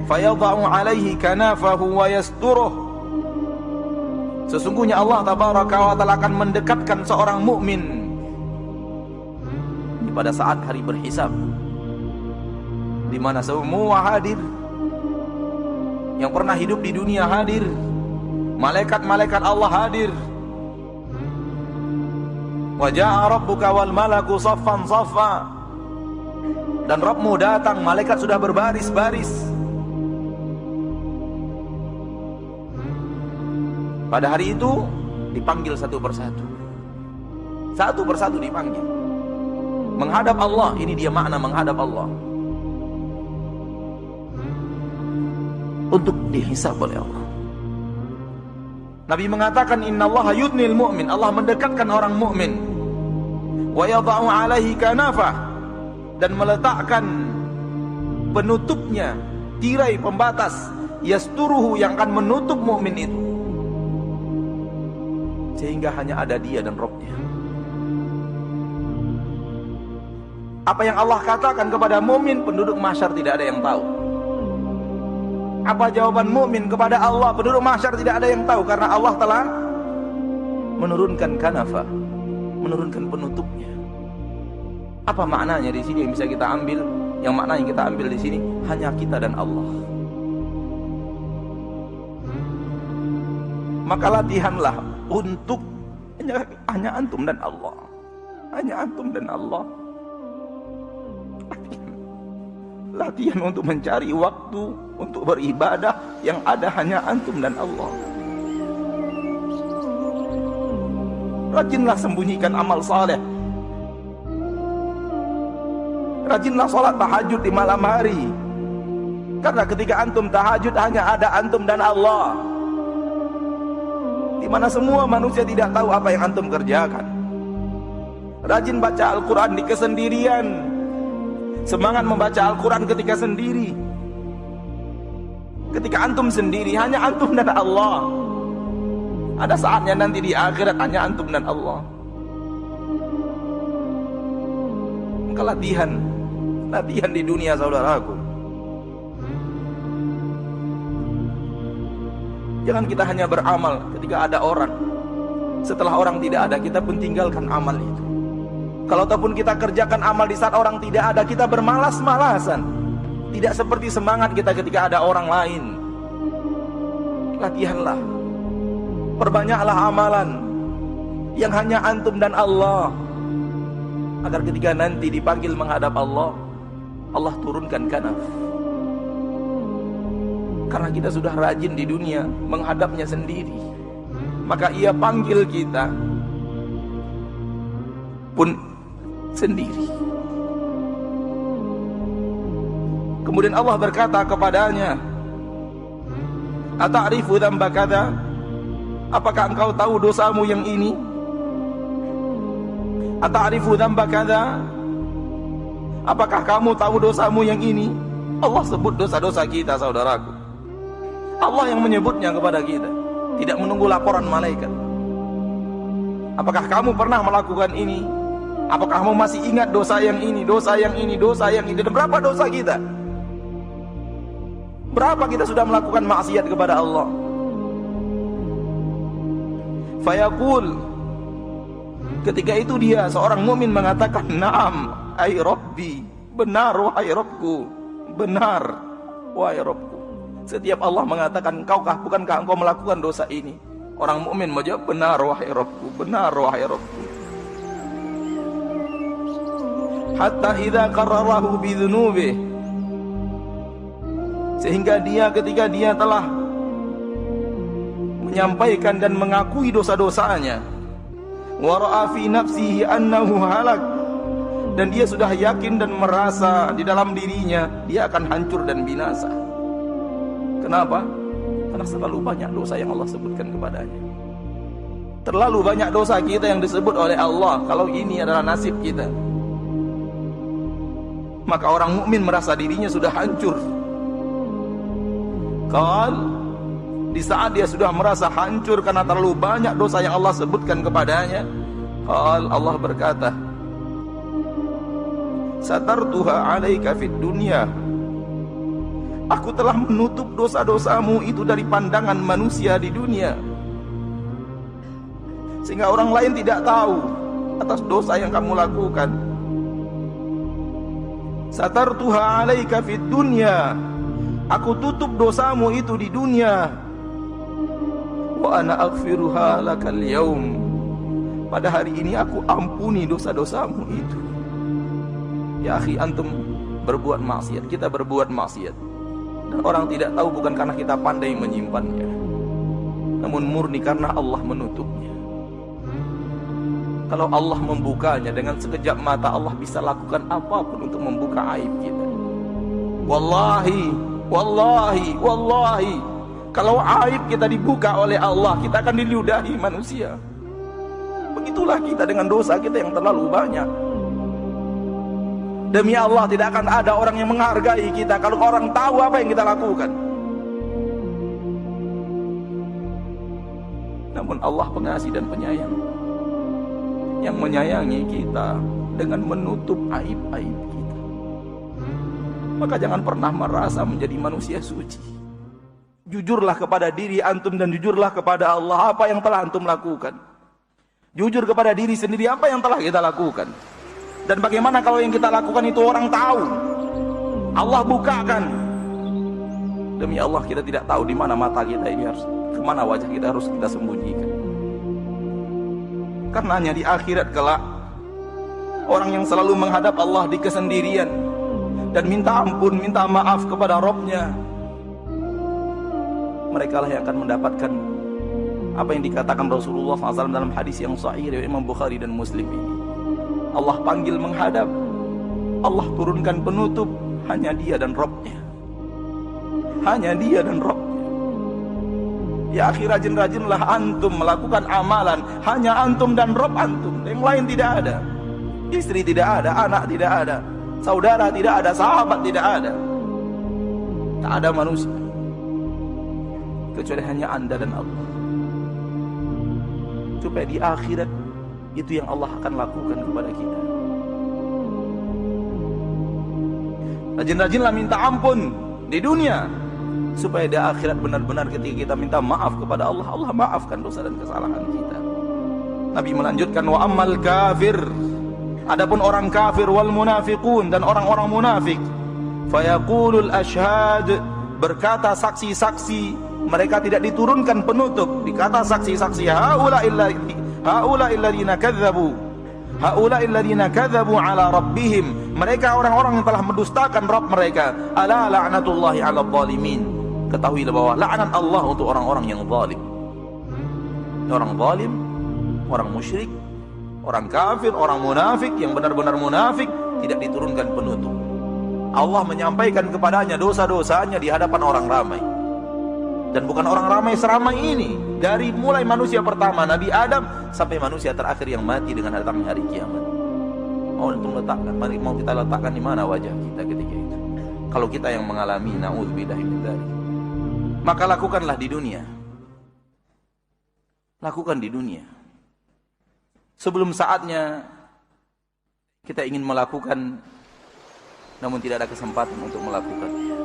fayadha'u 'alaihi kanafahu wa yasturuh. Sesungguhnya Allah tabaraka wa taala akan mendekatkan seorang mukmin pada saat hari berhisab, di mana semua hadir, yang pernah hidup di dunia hadir, malaikat-malaikat Allah hadir. Wa ja'a rabbuka wal malaku saffan saffa. Dan Rabbmu datang, malaikat sudah berbaris-baris. Pada hari itu dipanggil satu persatu. Satu persatu dipanggil. Menghadap Allah, ini dia makna menghadap Allah. Untuk dihisab oleh Allah. Nabi mengatakan innallaha yudnil mu'min, Allah mendekatkan orang mukmin. Wa yadha'u 'alaihi kanafah, dan meletakkan penutupnya, tirai pembatas, yasturuhu, yang akan menutup mukmin itu, sehingga hanya ada dia dan Rabbnya. Apa yang Allah katakan kepada mukmin, penduduk mahsyar tidak ada yang tahu. Apa jawaban mukmin kepada Allah, penduduk mahsyar tidak ada yang tahu, karena Allah telah menurunkan kanafa, menurunkan penutupnya. Apa maknanya di sini yang bisa kita ambil? Yang makna yang kita ambil di sini hanya kita dan Allah. Maka latihanlah untuk hanya antum dan Allah. Hanya antum dan Allah. Latihan untuk mencari waktu untuk beribadah yang ada hanya antum dan Allah. Rajinlah sembunyikan amal saleh. Rajinlah sholat tahajud di malam hari. Karena ketika antum tahajud hanya ada antum dan Allah, di mana semua manusia tidak tahu apa yang antum kerjakan. Rajin baca Al-Quran di kesendirian. Semangat membaca Al-Quran ketika sendiri. Ketika antum sendiri hanya antum dan Allah. Ada saatnya nanti di akhirat hanya antum dan Allah. Maka latihan di dunia, saudaraku. Jangan kita hanya beramal ketika ada orang. Setelah orang tidak ada, kita pun tinggalkan amal itu. Kalau ataupun kita kerjakan amal di saat orang tidak ada, kita bermalas-malasan. Tidak seperti semangat kita ketika ada orang lain. Latihanlah, perbanyaklah amalan yang hanya antum dan Allah, agar ketika nanti dipanggil menghadap Allah, Allah turunkan kanaf. Karena kita sudah rajin di dunia menghadapnya sendiri, maka ia panggil kita pun sendiri. Kemudian Allah berkata kepadanya, ata'rifu dzamba kadza? Apakah engkau tahu dosamu yang ini? Ata'rifu dzamba kadza? Apakah kamu tahu dosamu yang ini? Allah sebut dosa-dosa kita, saudaraku. Allah yang menyebutnya kepada kita, tidak menunggu laporan malaikat. Apakah kamu pernah melakukan ini? Apakah kamu masih ingat dosa yang ini, dosa yang ini, dosa yang ini? Dan berapa dosa kita? Berapa kita sudah melakukan maksiat kepada Allah? Fayaqul, ketika itu dia, seorang mukmin mengatakan, na'am ay Rabbi, benar wahai Rabbku, benar wahai Rabbku. Setiap Allah mengatakan, bukankah engkau melakukan dosa ini? Orang mukmin menjawab, benar wahai Rabbku, benar wahai Rabbku. Hatta idza qarrarahu bidzunubih, sehingga dia ketika dia telah menyampaikan dan mengakui dosa-dosanya, wa ra'a fi nafsihi annahu halak, dan dia sudah yakin dan merasa di dalam dirinya dia akan hancur dan binasa. Kenapa? Karena terlalu banyak dosa yang Allah sebutkan kepadanya. Terlalu banyak dosa kita yang disebut oleh Allah. Kalau ini adalah nasib kita, maka orang mukmin merasa dirinya sudah hancur. Di saat dia sudah merasa hancur karena terlalu banyak dosa yang Allah sebutkan kepadanya, Allah berkata, satartuha alaika fid dunya Aku telah menutup dosa-dosamu itu dari pandangan manusia di dunia, sehingga orang lain tidak tahu atas dosa yang kamu lakukan. Satartuha 'alaika fid dunya, aku tutup dosamu itu di dunia. Wa ana aghfiruha lakal yaum, pada hari ini aku ampuni dosa-dosamu itu. Ya akhi, antum berbuat maksiat, kita berbuat maksiat, dan orang tidak tahu bukan karena kita pandai menyimpannya, namun murni karena Allah menutupnya. Kalau Allah membukanya dengan sekejap mata, Allah bisa lakukan apapun untuk membuka aib kita. Wallahi, wallahi, wallahi, kalau aib kita dibuka oleh Allah, kita akan diludahi manusia. Begitulah kita dengan dosa kita yang terlalu banyak. Demi Allah, tidak akan ada orang yang menghargai kita kalau orang tahu apa yang kita lakukan. Namun Allah pengasih dan penyayang, yang menyayangi kita dengan menutup aib-aib kita. Maka jangan pernah merasa menjadi manusia suci. Jujurlah kepada diri antum dan jujurlah kepada Allah apa yang telah antum lakukan. Jujur kepada diri sendiri apa yang telah kita lakukan. Dan bagaimana kalau yang kita lakukan itu orang tahu, Allah bukakan. Demi Allah, kita tidak tahu di mana mata kita ini harus, kemana wajah kita harus kita sembunyikan. Karenanya di akhirat kelak, orang yang selalu menghadap Allah di kesendirian dan minta ampun, minta maaf kepada Rabb-Nya, mereka lah yang akan mendapatkan apa yang dikatakan Rasulullah SAW dalam hadis yang sahih dari Imam Bukhari dan Muslim ini. Allah panggil menghadap, Allah turunkan penutup, hanya Dia dan Rabb-Nya. Hanya Dia dan Rabb-Nya. Ya akhi, rajin-rajinlah antum melakukan amalan, hanya antum dan Rabb antum, yang lain tidak ada. Istri tidak ada, anak tidak ada, saudara tidak ada, sahabat tidak ada. Tak ada manusia kecuali hanya anda dan Allah. Supaya di akhirat itu yang Allah akan lakukan kepada kita. Rajin-rajinlah minta ampun di dunia, supaya di akhirat benar-benar ketika kita minta maaf kepada Allah, Allah maafkan dosa dan kesalahan kita. Nabi melanjutkan, wa ammal kafir, adapun orang kafir, wal munafiqun, dan orang-orang munafik, fayaqulul ashhad, berkata saksi-saksi, mereka tidak diturunkan penutup, dikata saksi-saksi, haula'il ladzina kadzabu, haula'il ladzina kadzabu ala rabbihim, mereka orang-orang yang telah mendustakan Rabb mereka. Ala la'natullahi 'alal zalimin, ketahuilah bahwa laknat Allah untuk orang-orang yang zalim. Orang zalim, orang musyrik, orang kafir, orang munafik, yang benar-benar munafik, tidak diturunkan penutup. Allah menyampaikan kepadanya dosa-dosanya di hadapan orang ramai. Dan bukan orang ramai seramai ini, dari mulai manusia pertama Nabi Adam sampai manusia terakhir yang mati dengan datangnya hari kiamat. Mau kita letakkan di mana wajah kita ketika itu? Kalau kita yang mengalami, na'udzubillah min dzalik. Maka lakukanlah di dunia. Lakukan di dunia. Sebelum saatnya kita ingin melakukan, namun tidak ada kesempatan untuk melakukannya.